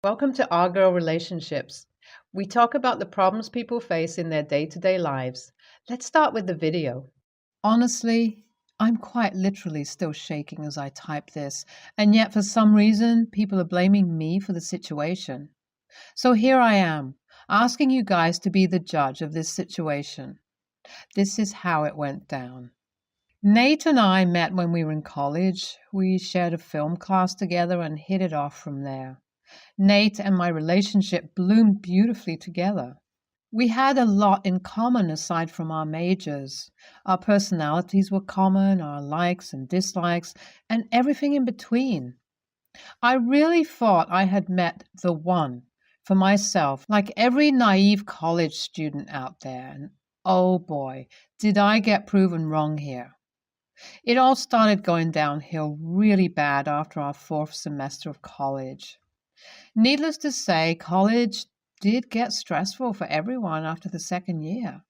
Welcome to Our Girl Relationships. We talk about the problems people face in their day-to-day lives. Let's start with the video. Honestly, I'm quite literally still shaking as I type this, and yet for some reason, people are blaming me for the situation. So here I am, asking you guys to be the judge of this situation. This is how it went down. Nate and I met when we were in college. We shared a film class together and hit it off from there. Nate and my relationship bloomed beautifully together. We had a lot in common aside from our majors. Our personalities were common, our likes and dislikes, and everything in between. I really thought I had met the one for myself, like every naive college student out there. And oh boy, did I get proven wrong here. It all started going downhill really bad after our fourth semester of college. Needless to say, college did get stressful for everyone after the second year.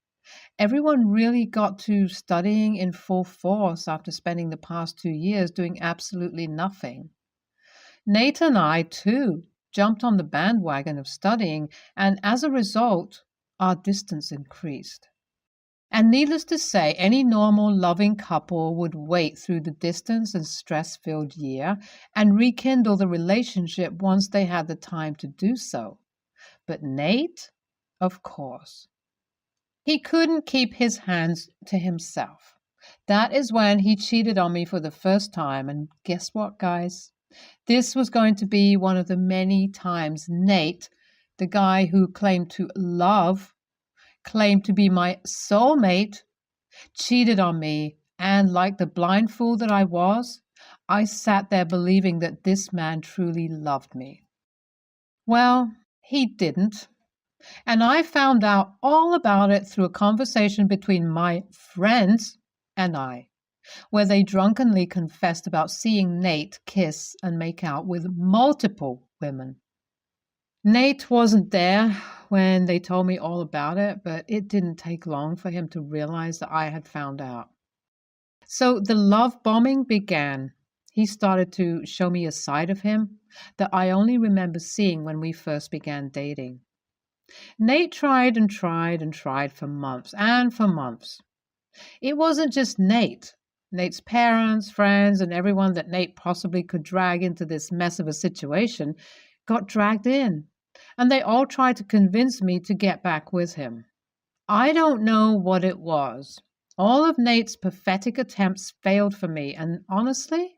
Everyone really got to studying in full force after spending the past 2 years doing absolutely nothing. Nate and I, too, jumped on the bandwagon of studying, and as a result, our distance increased. And needless to say, any normal, loving couple would wait through the distance and stress-filled year and rekindle the relationship once they had the time to do so. But Nate, of course, he couldn't keep his hands to himself. That is when he cheated on me for the first time, and guess what, guys? This was going to be one of the many times Nate, the guy who claimed to love, claimed to be my soulmate, cheated on me, and like the blind fool that I was, I sat there believing that this man truly loved me. Well, he didn't, and I found out all about it through a conversation between my friends and I, where they drunkenly confessed about seeing Nate kiss and make out with multiple women. Nate wasn't there when they told me all about it, but it didn't take long for him to realize that I had found out. So the love bombing began. He started to show me a side of him that I only remember seeing when we first began dating. Nate tried and tried and tried for months and for months. It wasn't just Nate. Nate's parents, friends, and everyone that Nate possibly could drag into this mess of a situation got dragged in, and they all tried to convince me to get back with him. I don't know what it was. All of Nate's pathetic attempts failed for me, and honestly,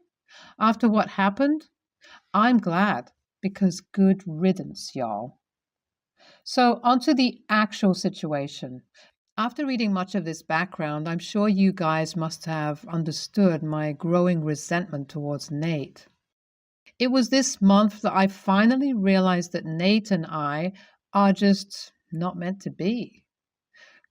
after what happened, I'm glad, because good riddance, y'all. So, onto the actual situation. After reading much of this background, I'm sure you guys must have understood my growing resentment towards Nate. It was this month that I finally realized that Nate and I are just not meant to be.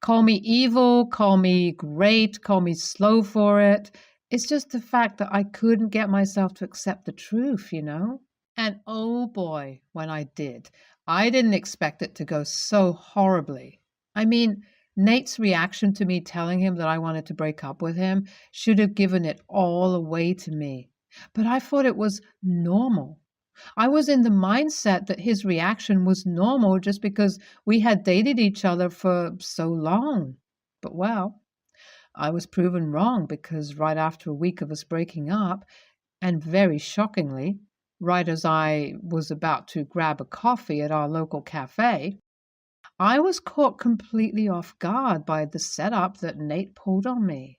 Call me evil, call me great, call me slow for it. It's just the fact that I couldn't get myself to accept the truth, you know? And oh boy, when I did, I didn't expect it to go so horribly. I mean, Nate's reaction to me telling him that I wanted to break up with him should have given it all away to me. But I thought it was normal. I was in the mindset that his reaction was normal just because we had dated each other for so long. But well, I was proven wrong because right after a week of us breaking up, and very shockingly, right as I was about to grab a coffee at our local cafe, I was caught completely off guard by the setup that Nate pulled on me.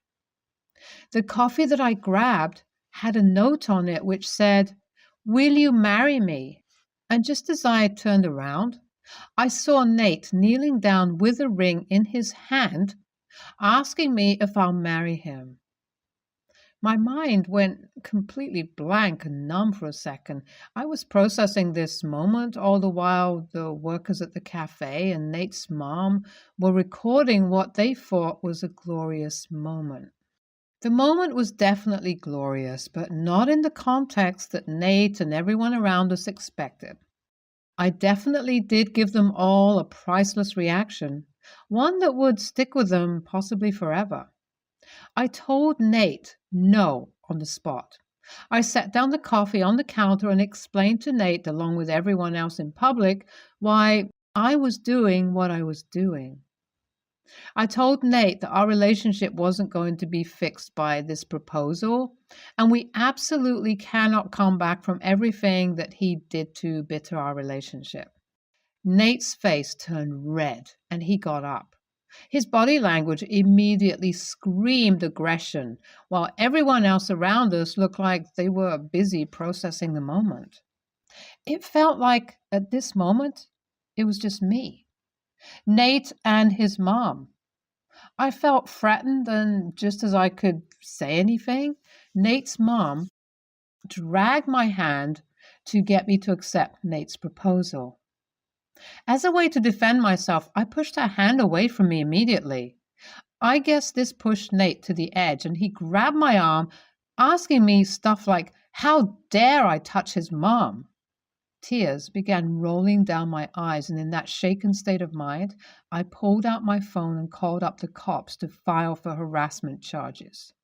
The coffee that I grabbed had a note on it which said, "Will you marry me?" And just as I turned around, I saw Nate kneeling down with a ring in his hand, asking me if I'll marry him. My mind went completely blank and numb for a second. I was processing this moment all the while the workers at the cafe and Nate's mom were recording what they thought was a glorious moment. The moment was definitely glorious, but not in the context that Nate and everyone around us expected. I definitely did give them all a priceless reaction, one that would stick with them possibly forever. I told Nate no on the spot. I set down the coffee on the counter and explained to Nate, along with everyone else in public, why I was doing what I was doing. I told Nate that our relationship wasn't going to be fixed by this proposal, and we absolutely cannot come back from everything that he did to bitter our relationship. Nate's face turned red and he got up. His body language immediately screamed aggression, while everyone else around us looked like they were busy processing the moment. It felt like at this moment, it was just me, Nate, and his mom. I felt threatened, and just as I could say anything, Nate's mom dragged my hand to get me to accept Nate's proposal. As a way to defend myself, I pushed her hand away from me immediately. I guess this pushed Nate to the edge, and he grabbed my arm, asking me stuff like, "How dare I touch his mom?" Tears began rolling down my eyes, and in that shaken state of mind, I pulled out my phone and called up the cops to file for harassment charges.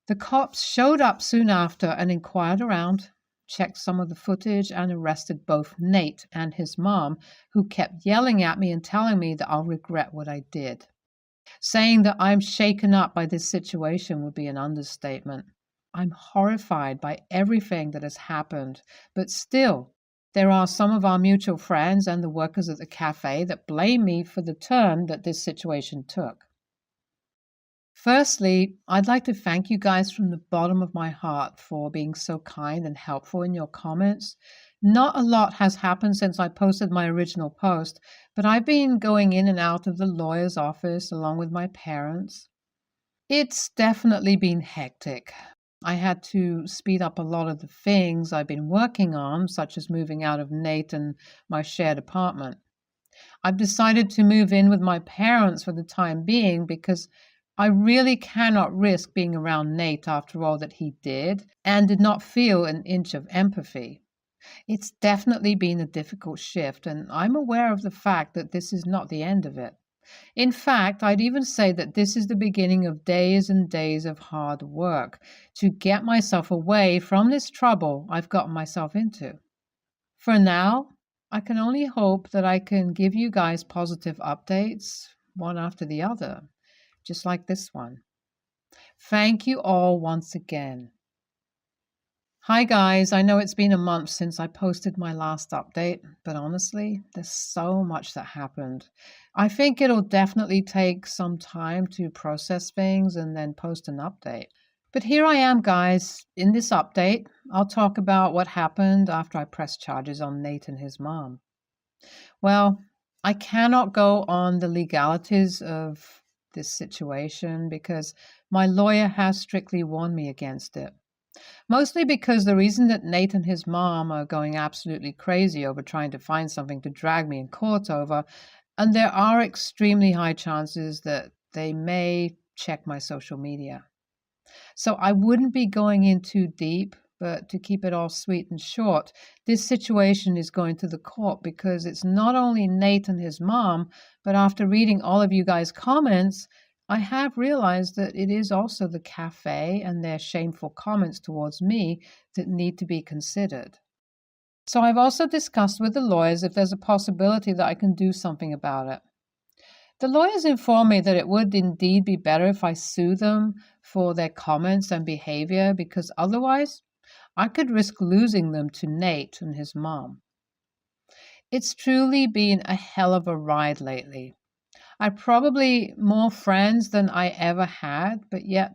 The cops showed up soon after and inquired around, checked some of the footage, and arrested both Nate and his mom, who kept yelling at me and telling me that I'll regret what I did. Saying that I'm shaken up by this situation would be an understatement. I'm horrified by everything that has happened, but still, there are some of our mutual friends and the workers at the cafe that blame me for the turn that this situation took. Firstly, I'd like to thank you guys from the bottom of my heart for being so kind and helpful in your comments. Not a lot has happened since I posted my original post, but I've been going in and out of the lawyer's office along with my parents. It's definitely been hectic. I had to speed up a lot of the things I've been working on, such as moving out of Nate and my shared apartment. I've decided to move in with my parents for the time being because I really cannot risk being around Nate after all that he did and did not feel an inch of empathy. It's definitely been a difficult shift, and I'm aware of the fact that this is not the end of it. In fact, I'd even say that this is the beginning of days and days of hard work to get myself away from this trouble I've gotten myself into. For now, I can only hope that I can give you guys positive updates, one after the other, just like this one. Thank you all once again. Hi guys, I know it's been a month since I posted my last update, but honestly, there's so much that happened. I think it'll definitely take some time to process things and then post an update. But here I am, guys. In this update, I'll talk about what happened after I pressed charges on Nate and his mom. Well, I cannot go on the legalities of this situation because my lawyer has strictly warned me against it. Mostly because the reason that Nate and his mom are going absolutely crazy over trying to find something to drag me in court over, and there are extremely high chances that they may check my social media. So I wouldn't be going in too deep, but to keep it all sweet and short, this situation is going to the court because it's not only Nate and his mom, but after reading all of you guys' comments, I have realized that it is also the cafe and their shameful comments towards me that need to be considered. So I've also discussed with the lawyers if there's a possibility that I can do something about it. The lawyers informed me that it would indeed be better if I sue them for their comments and behavior because otherwise I could risk losing them to Nate and his mom. It's truly been a hell of a ride lately. I probably more friends than I ever had, but yet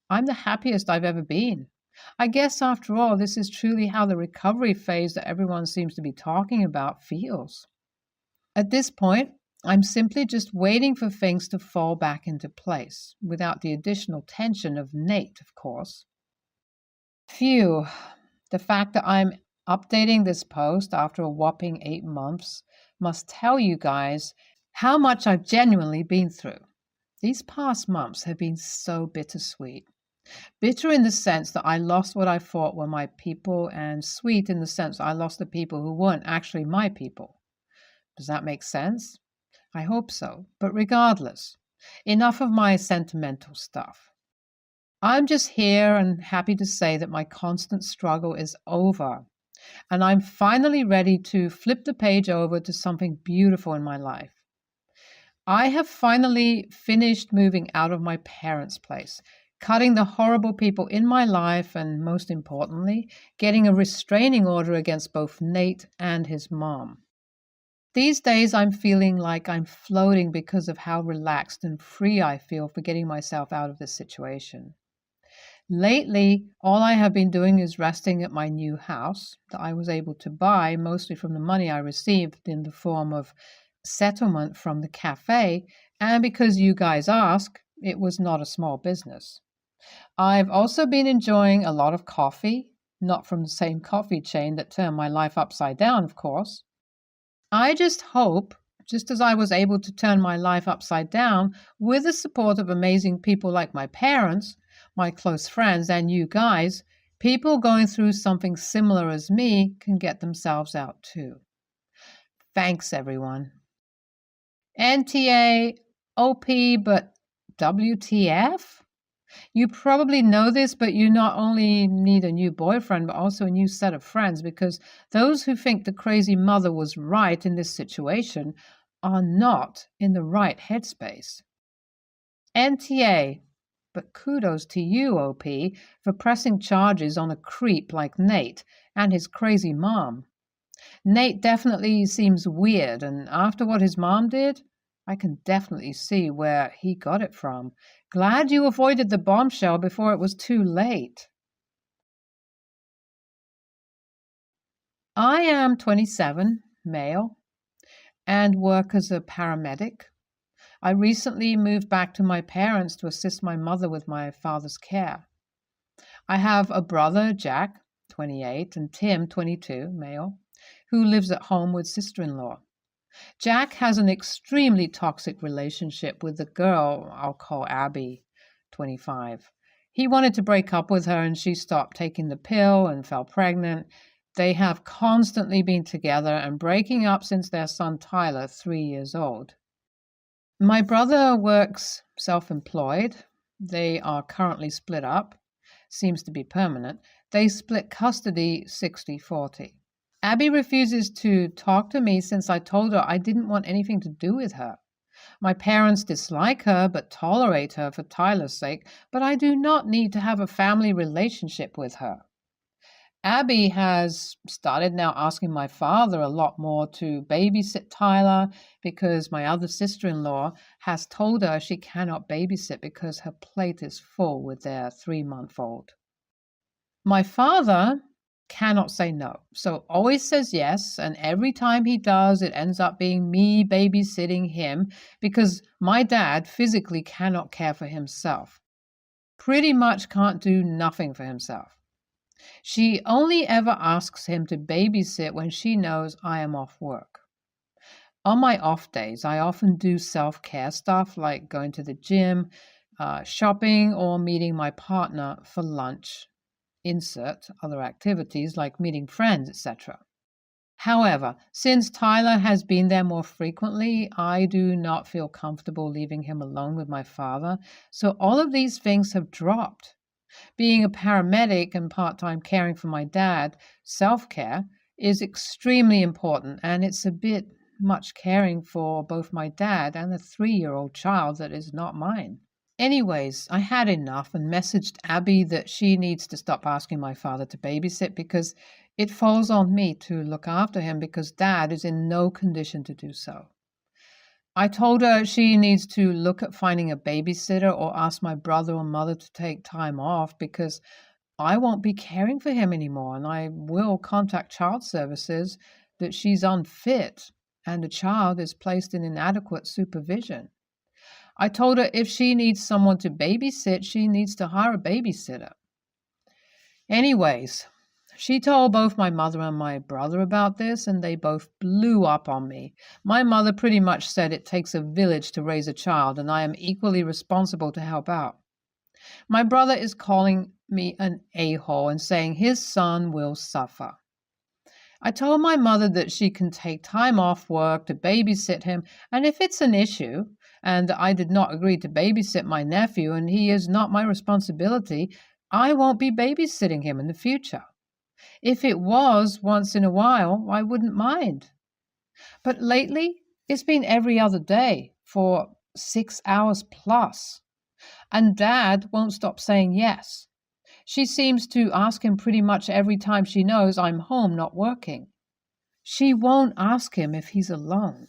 I'm the happiest I've ever been. I guess after all, this is truly how the recovery phase that everyone seems to be talking about feels. At this point, I'm simply just waiting for things to fall back into place, without the additional tension of Nate, of course. Phew, the fact that I'm updating this post after a whopping 8 months must tell you guys how much I've genuinely been through. These past months have been so bittersweet. Bitter in the sense that I lost what I thought were my people, and sweet in the sense I lost the people who weren't actually my people. Does that make sense? I hope so. But regardless, enough of my sentimental stuff. I'm just here and happy to say that my constant struggle is over, and I'm finally ready to flip the page over to something beautiful in my life. I have finally finished moving out of my parents' place, cutting the horrible people in my life, and most importantly, getting a restraining order against both Nate and his mom. These days, I'm feeling like I'm floating because of how relaxed and free I feel for getting myself out of this situation. Lately, all I have been doing is resting at my new house that I was able to buy mostly from the money I received in the form of settlement from the cafe, and because you guys ask, it was not a small business. I've also been enjoying a lot of coffee, not from the same coffee chain that turned my life upside down, of course. I just hope, just as I was able to turn my life upside down with the support of amazing people like my parents, my close friends, and you guys, people going through something similar as me can get themselves out too. Thanks, everyone. NTA, OP, but WTF? You probably know this, but you not only need a new boyfriend, but also a new set of friends, because those who think the crazy mother was right in this situation are not in the right headspace. NTA, but kudos to you, OP, for pressing charges on a creep like Nate and his crazy mom. Nate definitely seems weird, and after what his mom did, I can definitely see where he got it from. Glad you avoided the bombshell before it was too late. I am 27, male, and work as a paramedic. I recently moved back to my parents to assist my mother with my father's care. I have a brother, Jack, 28, and Tim, 22, male, who lives at home with sister-in-law. Jack has an extremely toxic relationship with the girl I'll call Abby, 25. He wanted to break up with her and she stopped taking the pill and fell pregnant. They have constantly been together and breaking up since their son Tyler, 3 years old. My brother works self-employed. They are currently split up. Seems to be permanent. They split custody 60-40. Abby refuses to talk to me since I told her I didn't want anything to do with her. My parents dislike her but tolerate her for Tyler's sake, but I do not need to have a family relationship with her. Abby has started now asking my father a lot more to babysit Tyler because my other sister-in-law has told her she cannot babysit because her plate is full with their 3-month-old. My father cannot say no, so always says yes, and every time he does, it ends up being me babysitting him because my dad physically cannot care for himself. Pretty much can't do nothing for himself. She only ever asks him to babysit when she knows I am off work. On my off days, I often do self-care stuff like going to the gym, shopping, or meeting my partner for lunch. Insert other activities like meeting friends, etc. However, since Tyler has been there more frequently, I do not feel comfortable leaving him alone with my father, so all of these things have dropped. Being a paramedic and part-time caring for my dad, self-care, is extremely important, and it's a bit much caring for both my dad and a 3-year-old child that is not mine. Anyways, I had enough and messaged Abby that she needs to stop asking my father to babysit because it falls on me to look after him because Dad is in no condition to do so. I told her she needs to look at finding a babysitter or ask my brother or mother to take time off because I won't be caring for him anymore, and I will contact child services that she's unfit and the child is placed in inadequate supervision. I told her if she needs someone to babysit, she needs to hire a babysitter. Anyways, she told both my mother and my brother about this, and they both blew up on me. My mother pretty much said it takes a village to raise a child, and I am equally responsible to help out. My brother is calling me an a-hole and saying his son will suffer. I told my mother that she can take time off work to babysit him, and if it's an issue, and I did not agree to babysit my nephew, and he is not my responsibility, I won't be babysitting him in the future. If it was once in a while, I wouldn't mind. But lately, it's been every other day for 6 hours plus. And Dad won't stop saying yes. She seems to ask him pretty much every time she knows I'm home not working. She won't ask him if he's alone.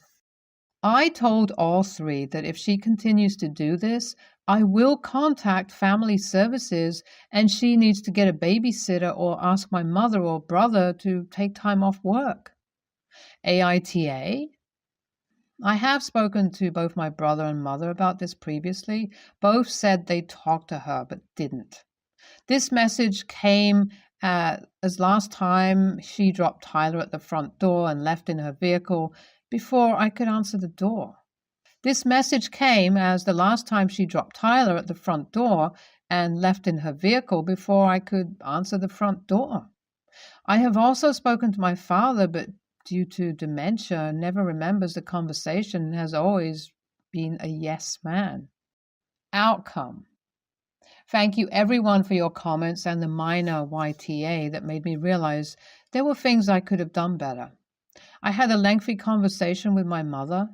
I told all three that if she continues to do this, I will contact family services and she needs to get a babysitter or ask my mother or brother to take time off work. AITA? I have spoken to both my brother and mother about this previously. Both said they talked to her but didn't. This message came as last time she dropped Tyler at the front door and left in her vehicle before I could answer the door. This message came as the last time she dropped Tyler at the front door and left in her vehicle before I could answer the front door. I have also spoken to my father, but due to dementia, never remembers the conversation and has always been a yes man. Outcome. Thank you everyone for your comments and the minor YTA that made me realize there were things I could have done better. I had a lengthy conversation with my mother.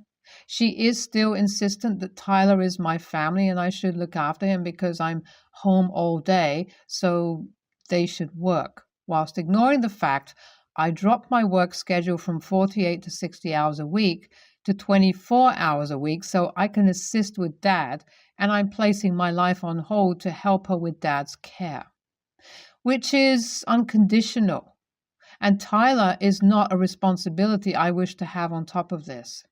She is still insistent that Tyler is my family and I should look after him because I'm home all day, so they should work, whilst ignoring the fact I dropped my work schedule from 48 to 60 hours a week to 24 hours a week so I can assist with Dad, and I'm placing my life on hold to help her with Dad's care, which is unconditional. And Tyler is not a responsibility I wish to have on top of this.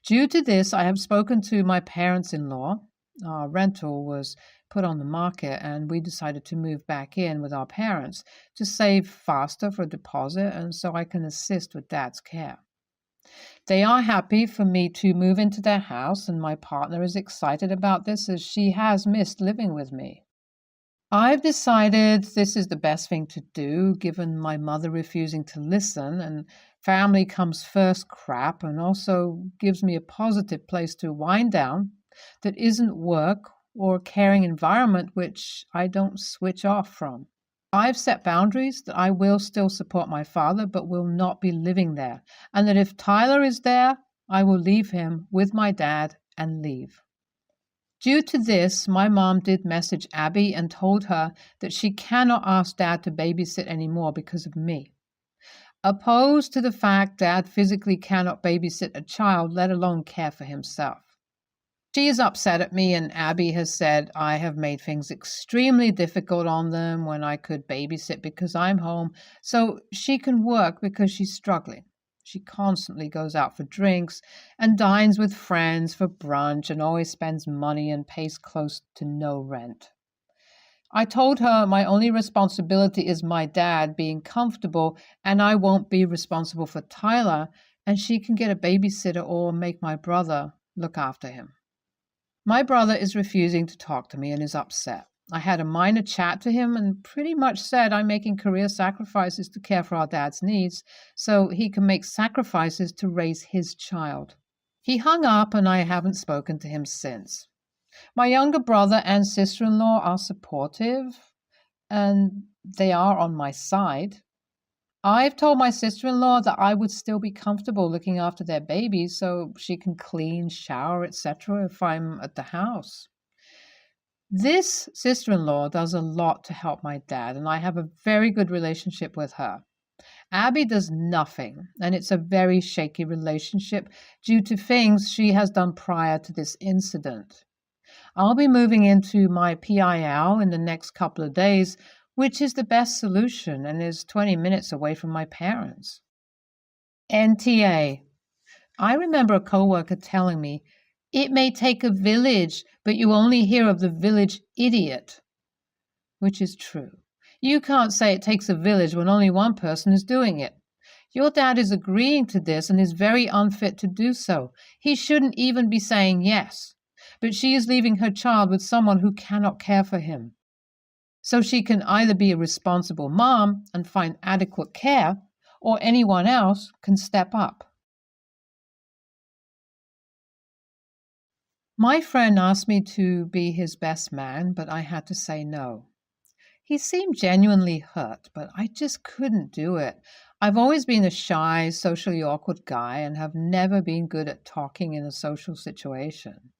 Due to this, I have spoken to my parents-in-law. Our rental was put on the market and we decided to move back in with our parents to save faster for a deposit and so I can assist with Dad's care. They are happy for me to move into their house and my partner is excited about this as she has missed living with me. I've decided this is the best thing to do, given my mother refusing to listen and family comes first crap, and also gives me a positive place to wind down that isn't work or a caring environment which I don't switch off from. I've set boundaries that I will still support my father but will not be living there, and that if Tyler is there, I will leave him with my dad and leave. Due to this, my mom did message Abby and told her that she cannot ask Dad to babysit anymore because of me. Opposed to the fact Dad physically cannot babysit a child, let alone care for himself. She is upset at me, and Abby has said I have made things extremely difficult on them when I could babysit because I'm home, so she can work because she's struggling. She constantly goes out for drinks and dines with friends for brunch and always spends money and pays close to no rent. I told her my only responsibility is my dad being comfortable and I won't be responsible for Tyler, and she can get a babysitter or make my brother look after him. My brother is refusing to talk to me and is upset. I had a minor chat to him and pretty much said I'm making career sacrifices to care for our dad's needs so he can make sacrifices to raise his child. He hung up and I haven't spoken to him since. My younger brother and sister-in-law are supportive and they are on my side. I've told my sister-in-law that I would still be comfortable looking after their babies so she can clean, shower, etc. if I'm at the house. This sister-in-law does a lot to help my dad, and I have a very good relationship with her. Abby does nothing, and it's a very shaky relationship due to things she has done prior to this incident. I'll be moving into my PIL in the next couple of days, which is the best solution and is 20 minutes away from my parents. NTA. I remember a coworker telling me, "It may take a village, but you only hear of the village idiot," which is true. You can't say it takes a village when only one person is doing it. Your dad is agreeing to this and is very unfit to do so. He shouldn't even be saying yes. But she is leaving her child with someone who cannot care for him. So she can either be a responsible mom and find adequate care, or anyone else can step up. My friend asked me to be his best man, but I had to say no. He seemed genuinely hurt, but I just couldn't do it. I've always been a shy, socially awkward guy and have never been good at talking in a social situation.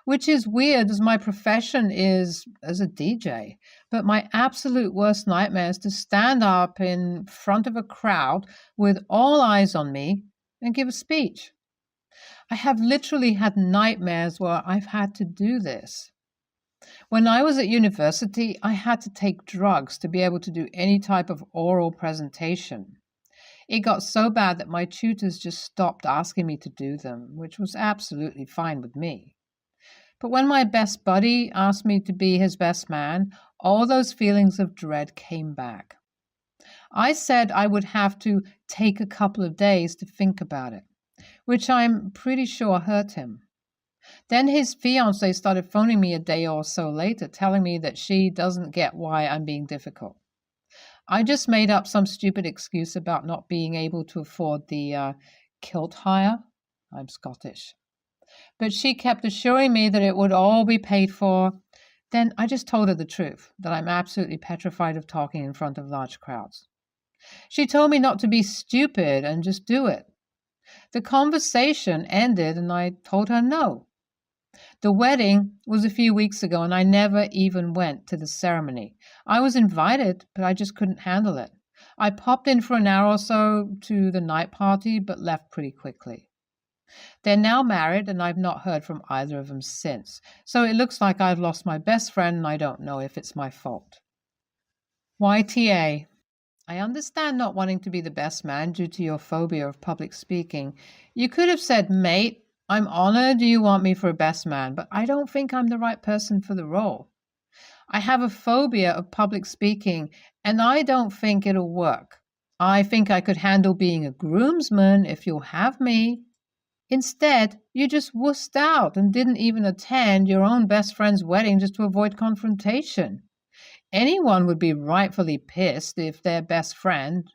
Which is weird as my profession is as a DJ. But my absolute worst nightmare is to stand up in front of a crowd with all eyes on me and give a speech. I have literally had nightmares where I've had to do this. When I was at university, I had to take drugs to be able to do any type of oral presentation. It got so bad that my tutors just stopped asking me to do them, which was absolutely fine with me. But when my best buddy asked me to be his best man, all those feelings of dread came back. I said I would have to take a couple of days to think about it, which I'm pretty sure hurt him. Then his fiancée started phoning me a day or so later, telling me that she doesn't get why I'm being difficult. I just made up some stupid excuse about not being able to afford the kilt hire. I'm Scottish. But she kept assuring me that it would all be paid for. Then I just told her the truth, that I'm absolutely petrified of talking in front of large crowds. She told me not to be stupid and just do it. The conversation ended and I told her no. The wedding was a few weeks ago and I never even went to the ceremony. I was invited, but I just couldn't handle it. I popped in for an hour or so to the night party, but left pretty quickly. They're now married and I've not heard from either of them since. So it looks like I've lost my best friend and I don't know if it's my fault. YTA. I understand not wanting to be the best man due to your phobia of public speaking. You could have said, mate, I'm honored you want me for a best man, but I don't think I'm the right person for the role. I have a phobia of public speaking and I don't think it'll work. I think I could handle being a groomsman if you'll have me. Instead, you just wussed out and didn't even attend your own best friend's wedding just to avoid confrontation. Anyone would be rightfully pissed if their best friend,